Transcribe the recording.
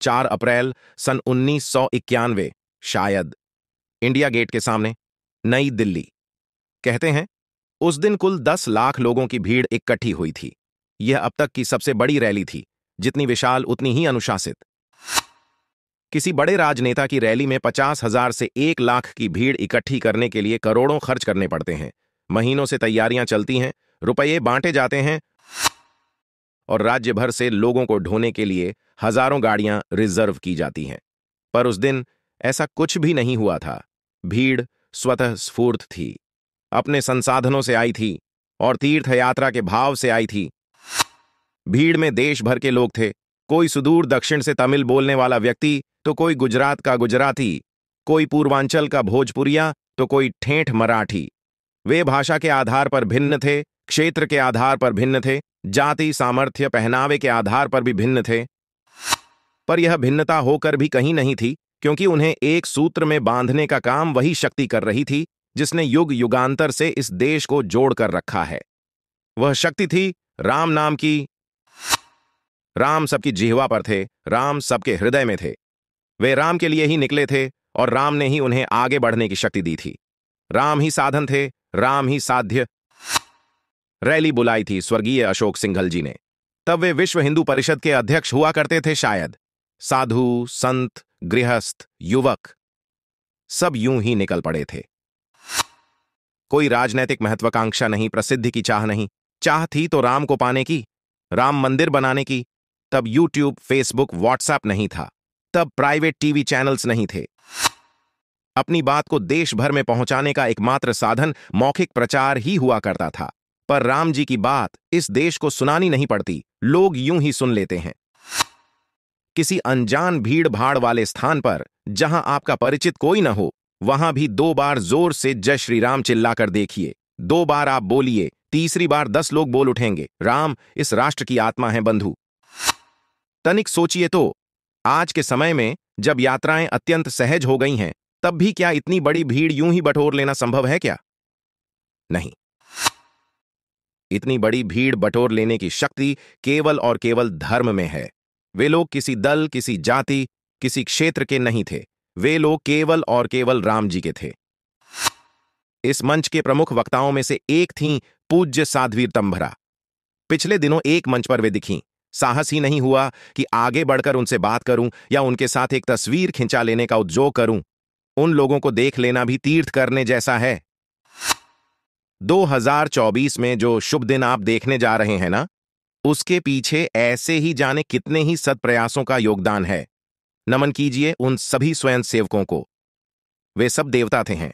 4 अप्रैल सन 1991, शायद। India gate के सामने, नई दिल्ली। कहते हैं उस दिन कुल 10 लाख लोगों की भीड़ इकट्ठी हुई थी। यह अब तक की सबसे बड़ी रैली थी, जितनी विशाल उतनी ही अनुशासित। किसी बड़े राजनेता की रैली में 50,000 से 1 लाख की भीड़ इकट्ठी करने के लिए करोड़ों खर्च करने पड़ते हैं। महीनों से तैयारियां चलती हैं, रुपये बांटे जाते हैं और राज्य भर से लोगों को ढोने के लिए हजारों गाड़ियां रिजर्व की जाती हैं। पर उस दिन ऐसा कुछ भी नहीं हुआ था। भीड़ स्वतः स्फूर्त थी, अपने संसाधनों से आई थी और तीर्थ यात्रा के भाव से आई थी। भीड़ में देश भर के लोग थे, कोई सुदूर दक्षिण से तमिल बोलने वाला व्यक्ति, तो कोई गुजरात का गुजराती, कोई पूर्वांचल का भोजपुरिया, तो कोई ठेठ मराठी। वे भाषा के आधार पर भिन्न थे, क्षेत्र के आधार पर भिन्न थे, जाति, सामर्थ्य, पहनावे के आधार पर भी भिन्न थे। पर यह भिन्नता होकर भी कहीं नहीं थी, क्योंकि उन्हें एक सूत्र में बांधने का काम वही शक्ति कर रही थी जिसने युग युगांतर से इस देश को जोड़कर रखा है। वह शक्ति थी राम नाम की। राम सबकी जिह्वा पर थे, राम सबके हृदय में थे। वे राम के लिए ही निकले थे और राम ने ही उन्हें आगे बढ़ने की शक्ति दी थी। राम ही साधन थे, राम ही साध्य। रैली बुलाई थी स्वर्गीय अशोक सिंघल जी ने। तब वे विश्व हिंदू परिषद के अध्यक्ष हुआ करते थे शायद। साधु, संत, गृहस्थ, युवक सब यूं ही निकल पड़े थे। कोई राजनैतिक महत्वाकांक्षा नहीं, प्रसिद्धि की चाह नहीं। चाह थी तो राम को पाने की, राम मंदिर बनाने की। तब यूट्यूब, फेसबुक, व्हाट्सएप नहीं था। तब प्राइवेट टीवी चैनल्स नहीं थे। अपनी बात को देश भर में पहुंचाने का एकमात्र साधन मौखिक प्रचार ही हुआ करता था। पर राम जी की बात इस देश को सुनानी नहीं पड़ती, लोग यूं ही सुन लेते हैं। किसी अनजान भीड़ भाड़ वाले स्थान पर, जहां आपका परिचित कोई न हो, वहां भी 2 बार जोर से जय श्री राम चिल्लाकर देखिए। 2 बार आप बोलिए, तीसरी बार 10 लोग बोल उठेंगे, राम इस राष्ट्र की आत्मा है बंधु। तनिक सोचिए तो, आज के समय में जब यात्राएं अत्यंत सहज हो गई हैं, तब भी क्या इतनी बड़ी भीड़ यूं ही बटोर लेना संभव है क्या? नहीं। इतनी बड़ी भीड़ बटोर लेने की शक्ति केवल और केवल धर्म में है। वे लोग किसी दल, किसी जाति, किसी क्षेत्र के नहीं थे। वे लोग केवल और केवल राम जी के थे। इस मंच के प्रमुख वक्ताओं में से एक थीं पूज्य साध्वी तंभरा। पिछले दिनों एक मंच पर वे दिखीं। साहस ही नहीं हुआ कि आगे बढ़कर उनसे बात करूं या उनके साथ एक तस्वीर खिंचा लेने का उद्योग करूं। उन लोगों को देख लेना भी तीर्थ करने जैसा है। 2024 में जो शुभ दिन आप देखने जा रहे हैं ना, उसके पीछे ऐसे ही जाने कितने ही सत्प्रयासों का योगदान है। नमन कीजिए उन सभी स्वयंसेवकों को। वे सब देवता थे हैं।